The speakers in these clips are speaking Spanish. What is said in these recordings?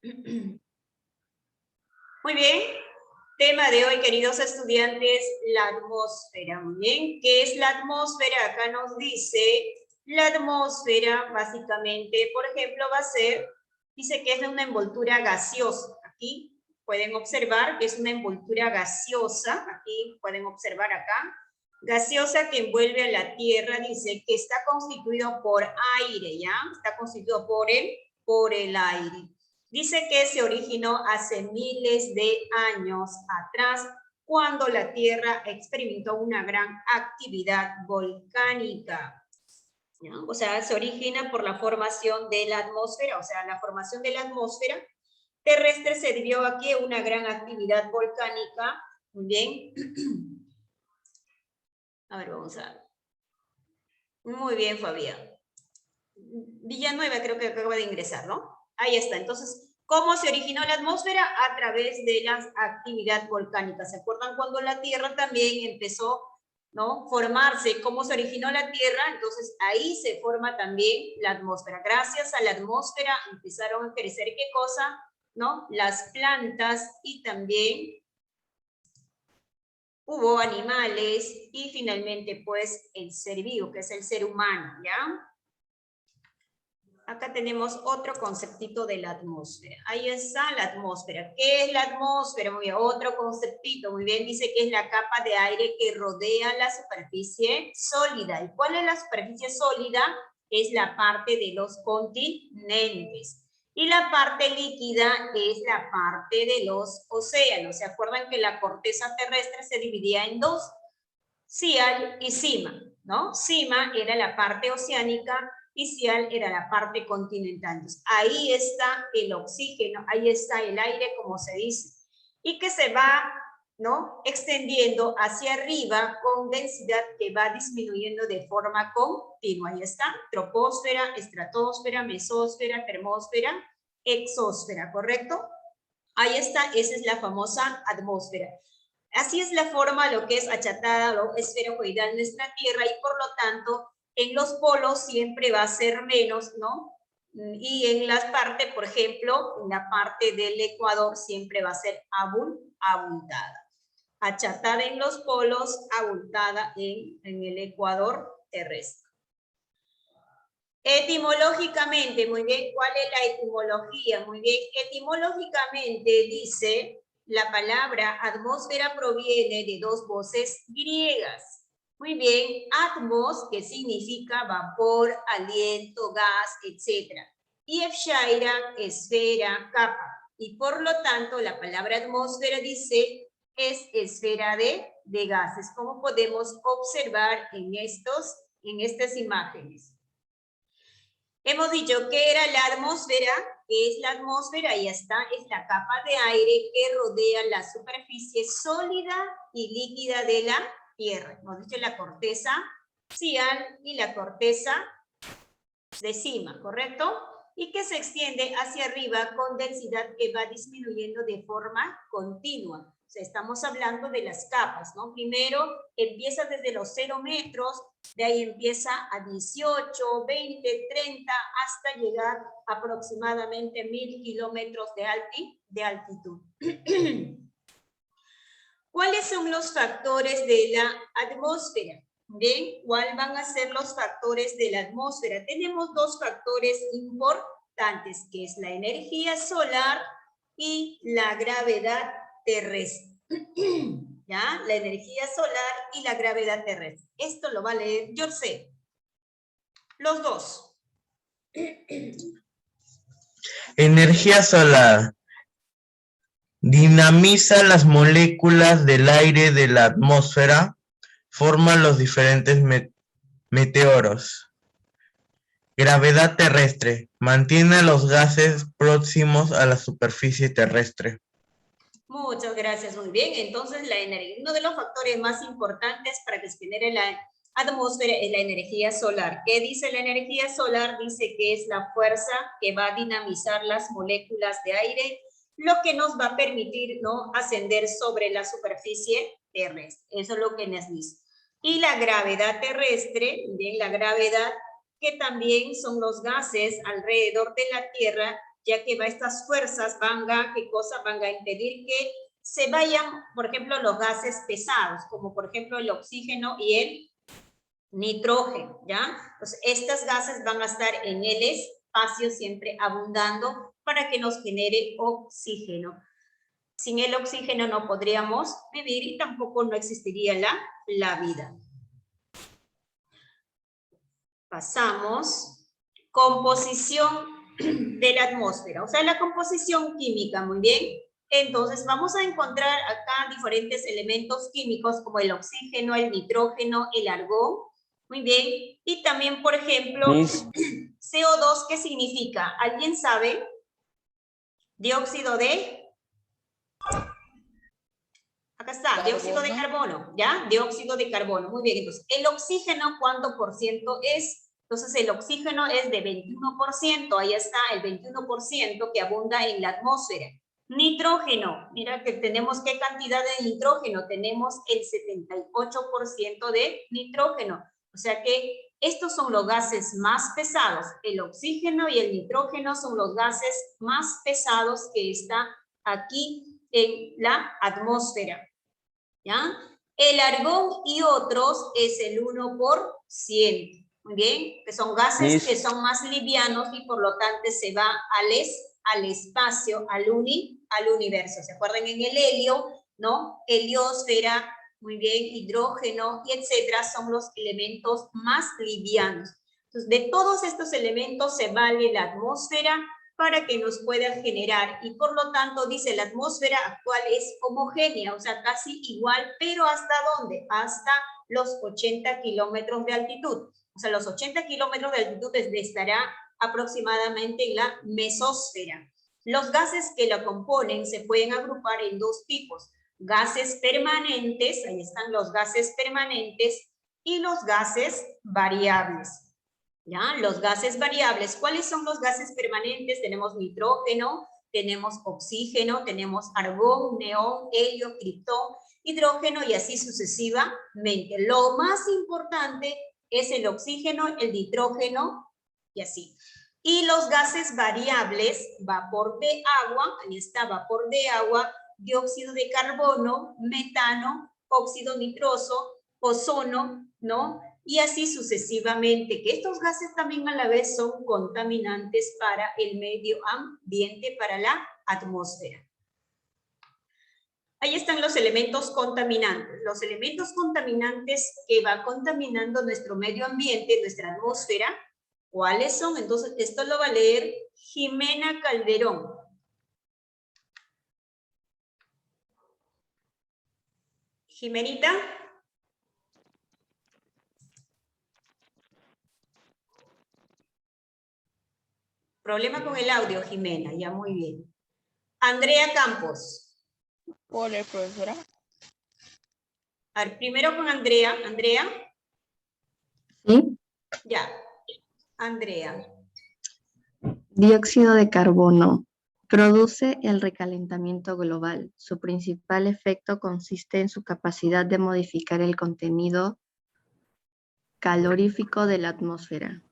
Muy bien. Tema de hoy, queridos estudiantes, la atmósfera. Muy bien. ¿Qué es la atmósfera? Acá nos dice, la atmósfera básicamente, por ejemplo, va a ser, dice que es de una envoltura gaseosa. Aquí pueden observar que es una envoltura gaseosa. Aquí pueden observar acá. Gaseosa que envuelve a la Tierra, dice que está constituido por aire, ¿ya? Está constituido por el aire. Dice que se originó hace miles de años atrás, cuando la Tierra experimentó una gran actividad volcánica. ¿No? O sea, se origina por la formación de la atmósfera, o sea, la formación de la atmósfera terrestre se debió aquí a una gran actividad volcánica. Muy bien. A ver, vamos a ver. Muy bien, Fabián. Villanueva creo que acaba de ingresar, ¿no? Ahí está. Entonces, ¿cómo se originó la atmósfera? A través de la actividad volcánica. ¿Se acuerdan cuando la Tierra también empezó, ¿no? Formarse? ¿Cómo se originó la Tierra? Entonces, ahí se forma también la atmósfera. Gracias a la atmósfera empezaron a crecer, ¿qué cosa? ¿No? Las plantas y también hubo animales y finalmente, pues, el ser vivo, que es el ser humano, ¿ya? Acá tenemos otro conceptito de la atmósfera. Ahí está la atmósfera. ¿Qué es la atmósfera? Muy bien, otro conceptito. Muy bien, dice que es la capa de aire que rodea la superficie sólida. ¿Y cuál es la superficie sólida? Es la parte de los continentes. Y la parte líquida es la parte de los océanos. ¿Se acuerdan que la corteza terrestre se dividía en dos? Cial y cima, ¿no? Cima era la parte oceánica y cial era la parte continental. Entonces, ahí está el oxígeno, ahí está el aire, como se dice, y que se va, ¿no? Extendiendo hacia arriba con densidad que va disminuyendo de forma continua. Ahí está, troposfera, estratosfera, mesósfera, termósfera, exósfera, ¿correcto? Ahí está, esa es la famosa atmósfera. Así es la forma, lo que es achatada o esferoidal nuestra Tierra, y por lo tanto en los polos siempre va a ser menos, ¿no? Y en las partes, por ejemplo, en la parte del Ecuador siempre va a ser abultada. Achatada en los polos, abultada en el Ecuador terrestre. Etimológicamente, muy bien, ¿cuál es la etimología? Muy bien, etimológicamente dice, la palabra atmósfera proviene de dos voces griegas. Muy bien, atmos, que significa vapor, aliento, gas, etc. Y efshaira, esfera, capa. Y por lo tanto, la palabra atmósfera dice, es esfera de gases, como podemos observar en estas imágenes. Hemos dicho que era la atmósfera, que es la atmósfera, ahí está, es la capa de aire que rodea la superficie sólida y líquida de la Tierra. Hemos dicho la corteza cial y la corteza de cima, ¿correcto? Y que se extiende hacia arriba con densidad que va disminuyendo de forma continua. O sea, estamos hablando de las capas, ¿no? Primero empieza desde los 0 metros, de ahí empieza a 18, 20, 30, hasta llegar aproximadamente 1000 kilómetros de altitud. ¿Cuáles son los factores de la atmósfera? ¿Bien? ¿Cuáles van a ser los factores de la atmósfera? Tenemos dos factores importantes, que es la energía solar y la gravedad terrestre. ¿Ya? La energía solar y la gravedad terrestre. Esto lo va a leer Yorcé. Los dos. Energía solar. Dinamiza las moléculas del aire de la atmósfera, forma los diferentes meteoros. Gravedad terrestre. Mantiene a los gases próximos a la superficie terrestre. Muchas gracias, muy bien. Entonces, la energía, uno de los factores más importantes para que se genere la atmósfera es la energía solar. ¿Qué dice la energía solar? Dice que es la fuerza que va a dinamizar las moléculas de aire, lo que nos va a permitir, ¿no?, ascender sobre la superficie terrestre. Eso es lo que nos dice. Y la gravedad terrestre, bien, la gravedad, que también son los gases alrededor de la Tierra ya que estas fuerzas van a, ¿qué cosa? Van a impedir que se vayan, por ejemplo, los gases pesados, como por ejemplo el oxígeno y el nitrógeno, ¿ya? Entonces, estas gases van a estar en el espacio siempre abundando para que nos genere oxígeno. Sin el oxígeno no podríamos vivir y tampoco no existiría la vida. Pasamos. Composición de la atmósfera, o sea, la composición química, muy bien. Entonces, vamos a encontrar acá diferentes elementos químicos como el oxígeno, el nitrógeno, el argón, muy bien. Y también, por ejemplo, CO2, ¿qué significa? ¿Alguien sabe? Dióxido de... Acá está, carbono. Dióxido de carbono, ¿ya? Dióxido de carbono, muy bien. Entonces, el oxígeno, ¿cuánto por ciento es? Entonces, el oxígeno es de 21%, ahí está el 21% que abunda en la atmósfera. Nitrógeno, mira que tenemos qué cantidad de nitrógeno, tenemos el 78% de nitrógeno. O sea que estos son los gases más pesados. El oxígeno y el nitrógeno son los gases más pesados que están aquí en la atmósfera. ¿Ya? El argón y otros es el 1%. Muy bien, que son gases que son más livianos y por lo tanto se va al espacio, al universo. ¿Se acuerdan en el helio? ¿No? Heliosfera, muy bien, hidrógeno y etcétera, son los elementos más livianos. Entonces, de todos estos elementos se vale la atmósfera para que nos pueda generar, y por lo tanto dice la atmósfera actual es homogénea, o sea, casi igual, pero ¿hasta dónde? Hasta los 80 kilómetros de altitud. O sea, los 80 kilómetros de altitud estará aproximadamente en la mesósfera. Los gases que la componen se pueden agrupar en dos tipos: gases permanentes, ahí están los gases permanentes, y los gases variables. ¿Ya? Los gases variables. ¿Cuáles son los gases permanentes? Tenemos nitrógeno, tenemos oxígeno, tenemos argón, neón, helio, criptón, hidrógeno y así sucesivamente. Lo más importante es el oxígeno, el nitrógeno y así. Y los gases variables, vapor de agua, ahí está, vapor de agua, dióxido de carbono, metano, óxido nitroso, ozono, ¿no? Y así sucesivamente, que estos gases también a la vez son contaminantes para el medio ambiente, para la atmósfera. Ahí están los elementos contaminantes. Los elementos contaminantes que va contaminando nuestro medio ambiente, nuestra atmósfera, ¿cuáles son? Entonces, esto lo va a leer Jimena Calderón. Jimenita. Problema con el audio, Jimena, ya muy bien. Andrea Campos. Hola, profesora. A ver, primero con Andrea. Andrea. ¿Sí? Ya. Andrea. Dióxido de carbono. Produce el recalentamiento global. Su principal efecto consiste en su capacidad de modificar el contenido calorífico de la atmósfera.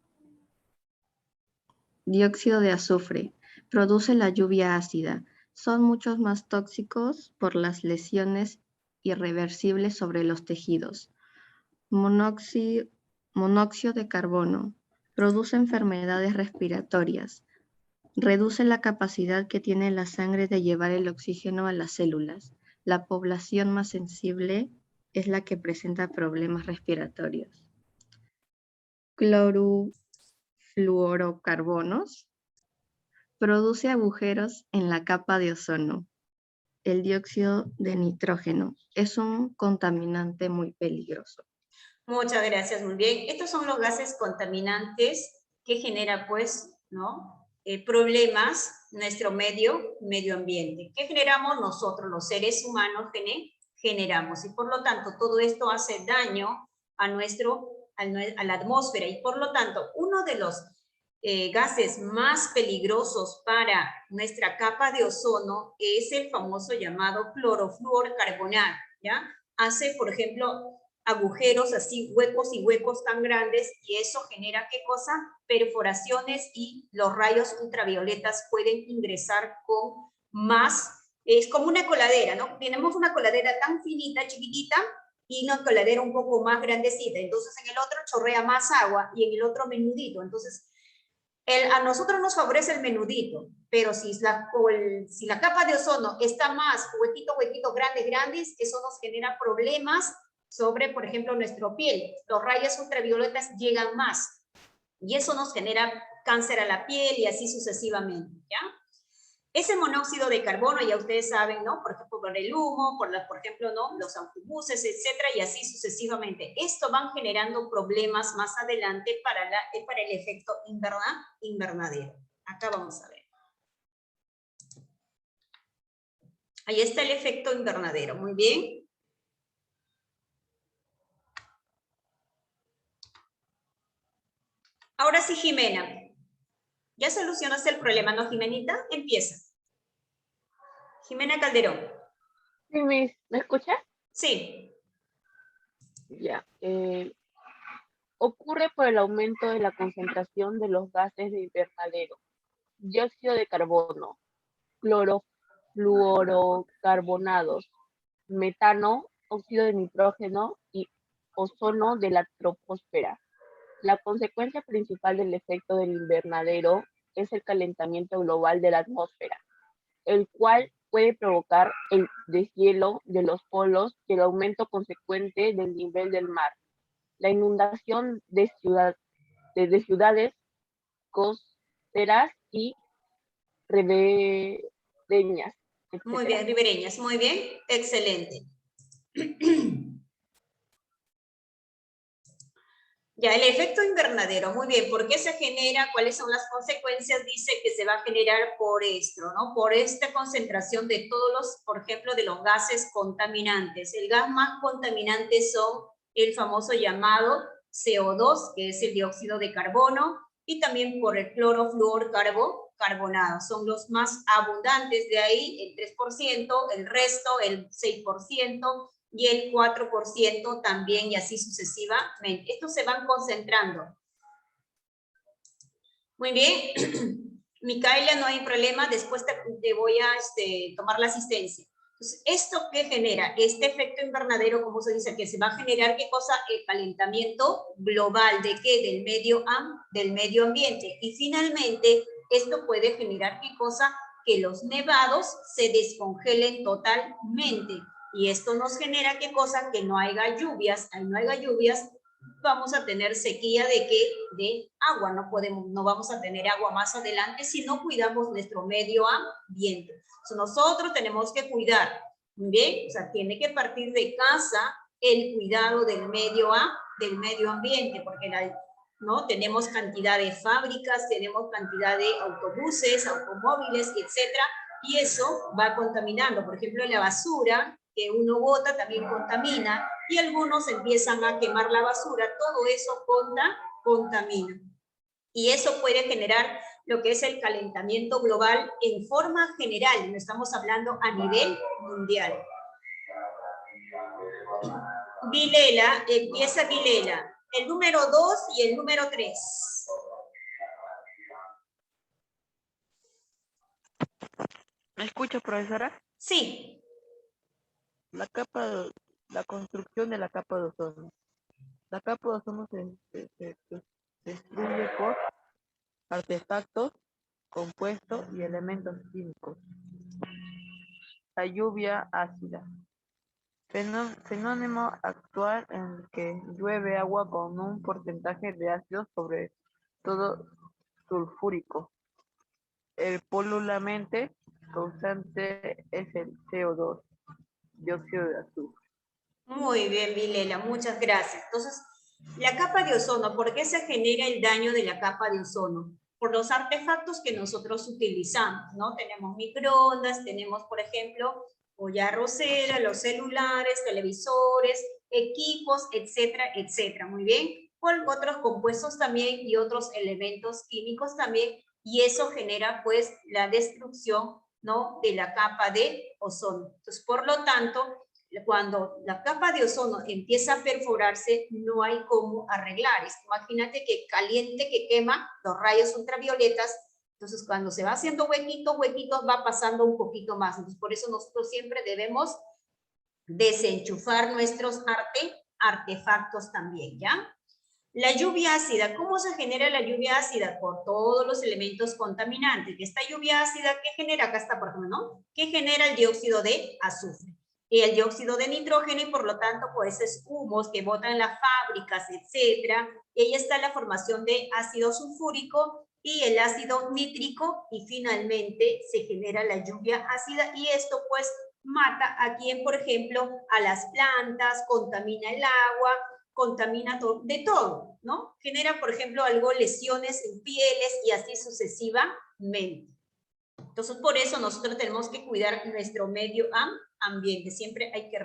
Dióxido de azufre. Produce la lluvia ácida. Son muchos más tóxicos por las lesiones irreversibles sobre los tejidos. Monóxido de carbono. Produce enfermedades respiratorias. Reduce la capacidad que tiene la sangre de llevar el oxígeno a las células. La población más sensible es la que presenta problemas respiratorios. Clorofluorocarbonos. Produce agujeros en la capa de ozono. El dióxido de nitrógeno es un contaminante muy peligroso. Muchas gracias, muy bien. Estos son los gases contaminantes que genera, pues, ¿no? Problemas nuestro medio ambiente. ¿Qué generamos nosotros, los seres humanos? Generamos. Y por lo tanto, todo esto hace daño a la atmósfera. Y por lo tanto, uno de los gases más peligrosos para nuestra capa de ozono es el famoso llamado clorofluorcarbonato, ¿ya? Hace, por ejemplo, agujeros así, huecos y huecos tan grandes, y eso genera, ¿qué cosa? Perforaciones, y los rayos ultravioletas pueden ingresar con más, es como una coladera, ¿no? Tenemos una coladera tan finita, chiquitita, y una coladera un poco más grandecita, entonces en el otro chorrea más agua y en el otro menudito, entonces a nosotros nos favorece el menudito, pero si la capa de ozono está más huequitos grandes, eso nos genera problemas sobre, por ejemplo, nuestra piel. Los rayos ultravioletas llegan más y eso nos genera cáncer a la piel y así sucesivamente, ¿ya? Ese monóxido de carbono, ya ustedes saben, ¿no? Por ejemplo, por el humo, por ejemplo, ¿no? Los autobuses, etcétera, y así sucesivamente. Esto van generando problemas más adelante para el efecto invernadero. Acá vamos a ver. Ahí está el efecto invernadero, muy bien. Ahora sí, Jimena. Ya solucionaste el problema, ¿no, Jimenita? Empieza. Jimena Calderón. Sí, ¿me escucha? Sí. Ya. Ocurre por el aumento de la concentración de los gases de invernadero, dióxido de carbono, clorofluorocarbonados, metano, óxido de nitrógeno y ozono de la troposfera. La consecuencia principal del efecto del invernadero es el calentamiento global de la atmósfera, el cual puede provocar el deshielo de los polos y el aumento consecuente del nivel del mar, la inundación de ciudades costeras y ribereñas, Muy etc. bien, ribereñas, muy bien, excelente. Ya, el efecto invernadero, muy bien. ¿Por qué se genera? ¿Cuáles son las consecuencias? Dice que se va a generar por esto, ¿no? Por esta concentración de todos los, por ejemplo, de los gases contaminantes. El gas más contaminante son el famoso llamado CO2, que es el dióxido de carbono, y también por el clorofluorcarbonado. Son los más abundantes, de ahí el 3%, el resto, el 6%, y el 4% también, y así sucesivamente. Estos se van concentrando. Muy bien. Micaela, no hay problema, después te voy a tomar la asistencia. Entonces, ¿esto qué genera? Este efecto invernadero, como se dice, que se va a generar, ¿qué cosa? El calentamiento global, ¿de qué? Del medio ambiente. Y finalmente, esto puede generar, ¿qué cosa? Que los nevados se descongelen totalmente. Y esto nos genera, ¿qué cosa? Que no haya lluvias. Al no haya lluvias, vamos a tener sequía de agua, no vamos a tener agua más adelante si no cuidamos nuestro medio ambiente. Entonces, nosotros tenemos que cuidar, ¿bien? O sea, tiene que partir de casa el cuidado del medio ambiente, porque ¿no? Tenemos cantidad de fábricas, tenemos cantidad de autobuses, automóviles, etcétera, y eso va contaminando. Por ejemplo, la basura que uno bota también contamina, y algunos empiezan a quemar la basura, todo eso contamina. Y eso puede generar lo que es el calentamiento global en forma general, no estamos hablando a nivel mundial. Vilela, empieza Vilela, el número 2 y el número 3. ¿Me escucha, profesora? Sí. La construcción de la capa de ozono. La capa de ozono se destruye por artefactos, compuestos y elementos químicos. La lluvia ácida. Fenómeno actual en el que llueve agua con un porcentaje de ácido, sobre todo sulfúrico. El polulamente causante es el CO2, dióxido de azufre. Muy bien, Vilela, muchas gracias. Entonces, la capa de ozono, ¿por qué se genera el daño de la capa de ozono? Por los artefactos que nosotros utilizamos, ¿no? Tenemos microondas, tenemos, por ejemplo, olla arrocera, los celulares, televisores, equipos, etcétera, etcétera. Muy bien. Con otros compuestos también y otros elementos químicos también, y eso genera, pues, la destrucción, ¿no? De la capa de ozono. Entonces, por lo tanto, cuando la capa de ozono empieza a perforarse, no hay cómo arreglar. Imagínate que caliente, que quema los rayos ultravioletas, entonces cuando se va haciendo huequitos, va pasando un poquito más. Entonces por eso nosotros siempre debemos desenchufar nuestros artefactos también, ¿ya? La lluvia ácida, ¿cómo se genera la lluvia ácida? Por todos los elementos contaminantes. Esta lluvia ácida, ¿qué genera? Acá está, por ejemplo, ¿no? ¿Qué genera el dióxido de azufre? Y el dióxido de nitrógeno, y por lo tanto, pues, esos humos que botan las fábricas, etcétera. Y ahí está la formación de ácido sulfúrico y el ácido nítrico, y finalmente se genera la lluvia ácida, y esto, pues, mata a quien, por ejemplo, a las plantas, contamina el agua, contamina de todo, ¿no? Genera, por ejemplo, algo, lesiones en pieles y así sucesivamente. Entonces, por eso nosotros tenemos que cuidar nuestro medio ambiente. Siempre hay que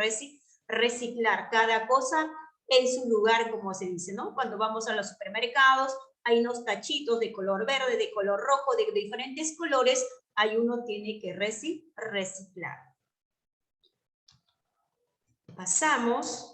reciclar cada cosa en su lugar, como se dice, ¿no? Cuando vamos a los supermercados, hay unos tachitos de color verde, de color rojo, de diferentes colores, ahí uno tiene que reciclar. Pasamos.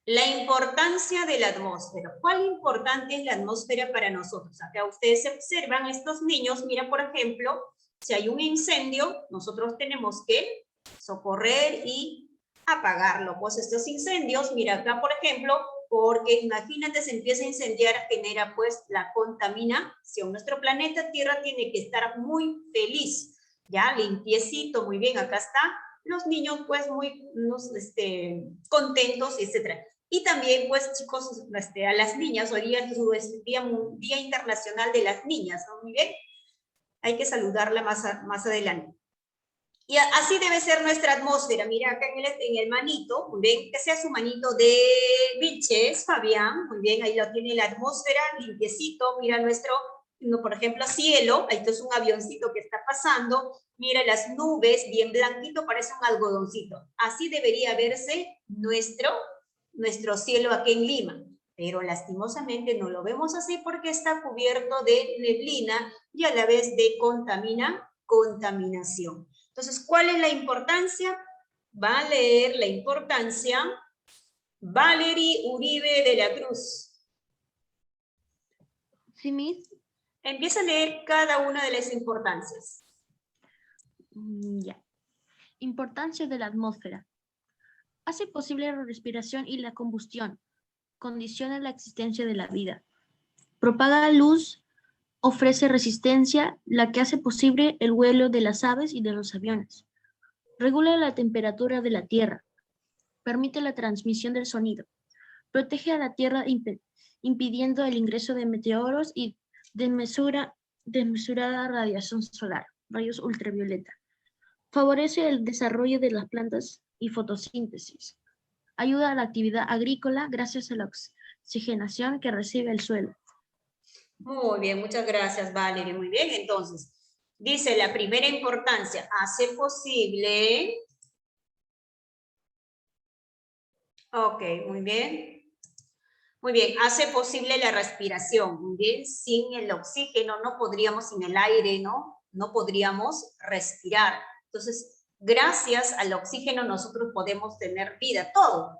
La importancia de la atmósfera. ¿Cuál importante es la atmósfera para nosotros? Acá ustedes observan, estos niños, mira, por ejemplo, si hay un incendio, nosotros tenemos que socorrer y apagarlo. Pues estos incendios, mira acá, por ejemplo, porque imagínate, se empieza a incendiar, genera pues la contaminación. Nuestro planeta Tierra tiene que estar muy feliz, ya, limpiecito, muy bien, acá está. Los niños pues muy contentos, etcétera. Y también, pues, chicos, a las niñas, hoy día es el Día Internacional de las Niñas, ¿no? Muy bien. Hay que saludarla más adelante. Y así debe ser nuestra atmósfera. Mira acá en el manito, muy bien, que sea su manito de Vilches, Fabián, muy bien, ahí lo tiene la atmósfera, limpiecito, mira nuestro, por ejemplo, cielo, ahí es un avioncito que está pasando, mira las nubes, bien blanquito, parece un algodoncito. Así debería verse nuestro cielo aquí en Lima, pero lastimosamente no lo vemos así porque está cubierto de neblina y a la vez de contaminación. Entonces, ¿cuál es la importancia? Va a leer la importancia Valerie Uribe de la Cruz. Sí, Miss. Empieza a leer cada una de las importancias. Ya. Importancia de la atmósfera. Hace posible la respiración y la combustión. Condiciona la existencia de la vida. Propaga luz, ofrece resistencia, la que hace posible el vuelo de las aves y de los aviones. Regula la temperatura de la Tierra. Permite la transmisión del sonido. Protege a la Tierra impidiendo el ingreso de meteoros y desmesurada radiación solar, rayos ultravioleta. Favorece el desarrollo de las plantas y fotosíntesis. Ayuda a la actividad agrícola gracias a la oxigenación que recibe el suelo. Muy bien, muchas gracias, Valerie. Muy bien, entonces, dice la primera importancia, hace posible. Ok, muy bien. Muy bien, hace posible la respiración. Muy bien, sin el oxígeno no podríamos, sin el aire, ¿no? No podríamos respirar. Entonces, gracias al oxígeno nosotros podemos tener vida, todo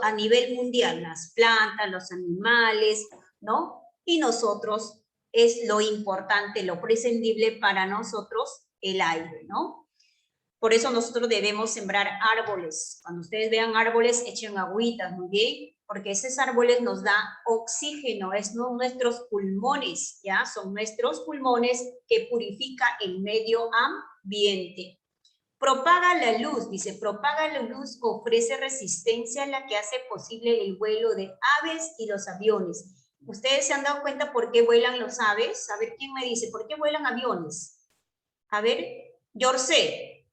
a nivel mundial, las plantas, los animales, ¿no? Y nosotros es lo importante, lo prescindible para nosotros, el aire, ¿no? Por eso nosotros debemos sembrar árboles. Cuando ustedes vean árboles, echen agüitas, muy bien, porque esos árboles nos dan oxígeno, es nuestros pulmones, ¿ya? Son nuestros pulmones que purifica el medio ambiente. Propaga la luz, dice, propaga la luz, ofrece resistencia, la que hace posible el vuelo de aves y los aviones. ¿Ustedes se han dado cuenta por qué vuelan los aves? A ver, ¿quién me dice? ¿Por qué vuelan aviones? A ver, Yorcé.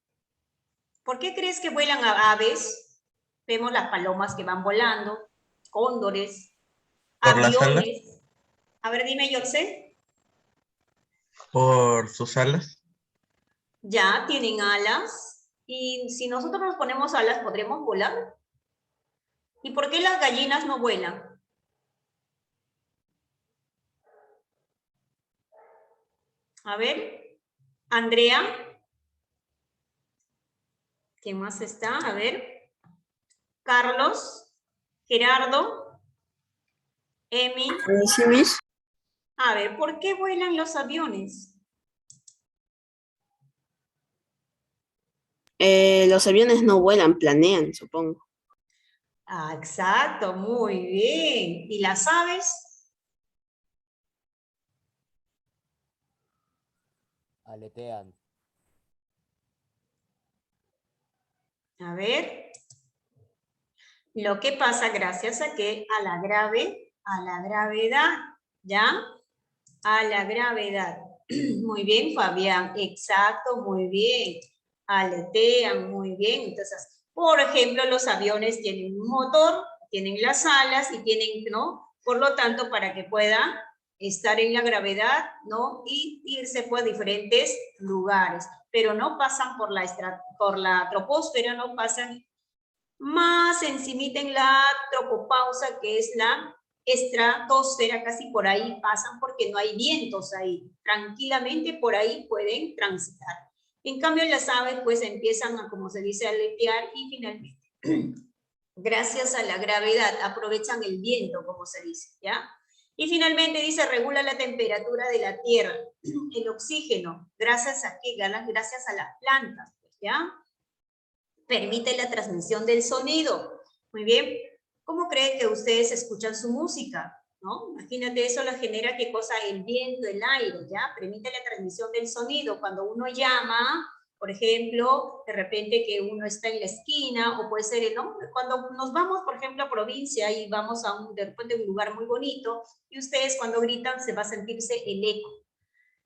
¿Por qué crees que vuelan aves? Vemos las palomas que van volando, cóndores, ¿Por las alas? aviones. A ver, dime, Yorcé. ¿Por sus alas? Ya, tienen alas. Y si nosotros nos ponemos alas, ¿podremos volar? ¿Y por qué las gallinas no vuelan? A ver, Andrea. ¿Quién más está? A ver. Carlos, Gerardo, Emi. Sí, Miss. A ver, ¿por qué vuelan los aviones? Los aviones no vuelan, planean, supongo. Ah, exacto, muy bien. ¿Y las aves? Aletean. A ver. Lo que pasa gracias a que a la gravedad, ¿ya? A la gravedad. Muy bien, Fabián, exacto, muy bien. Aletean, muy bien. Entonces, por ejemplo, los aviones tienen un motor, tienen las alas y tienen, ¿no? Por lo tanto, para que puedan estar en la gravedad, ¿no? Y irse por diferentes lugares, pero no pasan por la troposfera, no pasan más encimita en la tropopausa, que es la estratosfera, casi por ahí pasan porque no hay vientos ahí. Tranquilamente por ahí pueden transitar. En cambio, las aves pues empiezan a, como se dice, a aletear y finalmente, gracias a la gravedad, aprovechan el viento, como se dice, ¿ya? Y finalmente dice, regula la temperatura de la tierra, el oxígeno, ¿gracias a qué? Gracias a las plantas, ¿ya? Permite la transmisión del sonido. Muy bien. ¿Cómo creen que ustedes escuchan su música? ¿No? Imagínate, eso lo genera, ¿qué cosa? El viento, el aire, ¿ya? Permite la transmisión del sonido. Cuando uno llama, por ejemplo, de repente que uno está en la esquina, o puede ser, ¿no? Cuando nos vamos, por ejemplo, a provincia y vamos a de repente un lugar muy bonito, y ustedes cuando gritan se va a sentirse el eco.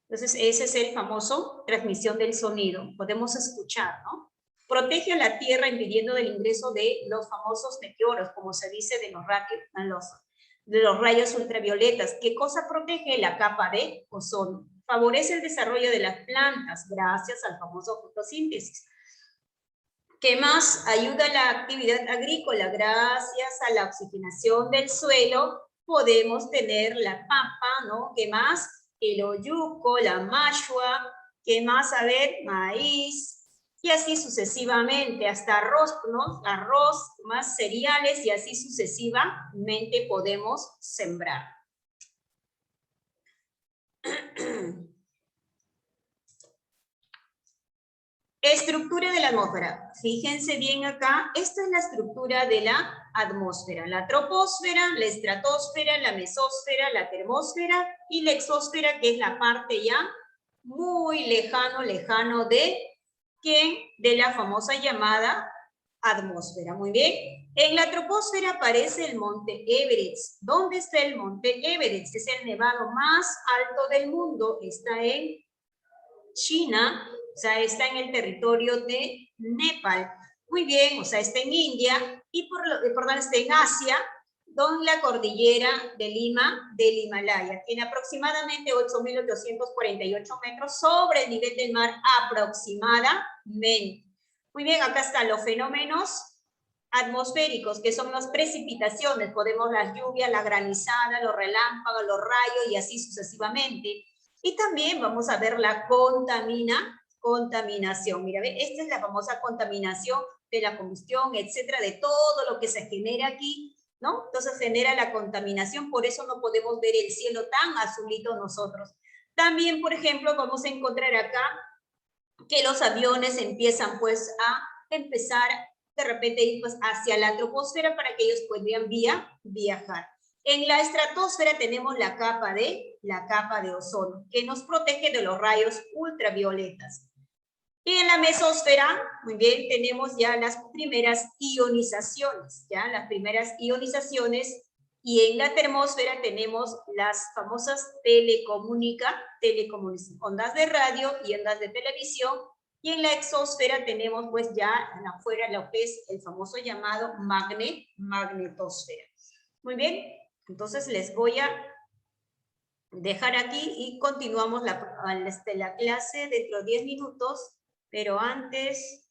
Entonces, ese es el famoso transmisión del sonido. Podemos escuchar, ¿no? Protege a la Tierra impidiendo el ingreso de los famosos meteoros, como se dice, de los rayos ultravioletas. ¿Qué cosa protege? La capa de ozono. Favorece el desarrollo de las plantas gracias al famoso fotosíntesis. ¿Qué más? Ayuda a la actividad agrícola. Gracias a la oxigenación del suelo podemos tener la papa, ¿no? ¿Qué más? El oyuco, la mashua. ¿Qué más? A ver, maíz. Y así sucesivamente, hasta arroz, ¿no? Arroz, más cereales y así sucesivamente podemos sembrar. Estructura de la atmósfera. Fíjense bien acá, esta es la estructura de la atmósfera. La troposfera, la estratosfera, la mesósfera, la termósfera y la exósfera, que es la parte ya muy lejano de ¿quién? De la famosa llamada atmósfera. Muy bien. En la troposfera aparece el monte Everest. ¿Dónde está el monte Everest? Es el nevado más alto del mundo. Está en China, o sea, está en el territorio de Nepal. Muy bien, o sea, está en India y perdón, está en Asia, donde la cordillera del Himalaya. Tiene aproximadamente 8.848 metros sobre el nivel del mar aproximadamente. Muy bien, acá están los fenómenos atmosféricos, que son las precipitaciones. Podemos las lluvias, la granizada, los relámpagos, los rayos y así sucesivamente. Y también vamos a ver la contaminación. Mira, esta es la famosa contaminación de la combustión, etcétera, de todo lo que se genera aquí, ¿no? Entonces genera la contaminación, por eso no podemos ver el cielo tan azulito nosotros. También, por ejemplo, vamos a encontrar acá que los aviones empiezan pues a empezar de repente ir pues hacia la troposfera para que ellos puedan viajar. En la estratosfera tenemos la capa de ozono, que nos protege de los rayos ultravioletas. Y en la mesosfera, muy bien, tenemos ya las primeras ionizaciones, y en la termósfera tenemos las famosas telecomunicaciones, ondas de radio y ondas de televisión, y en la exosfera tenemos pues ya afuera lo que es el famoso llamado magnetosfera. Muy bien, entonces les voy a dejar aquí y continuamos la clase dentro de 10 minutos, pero antes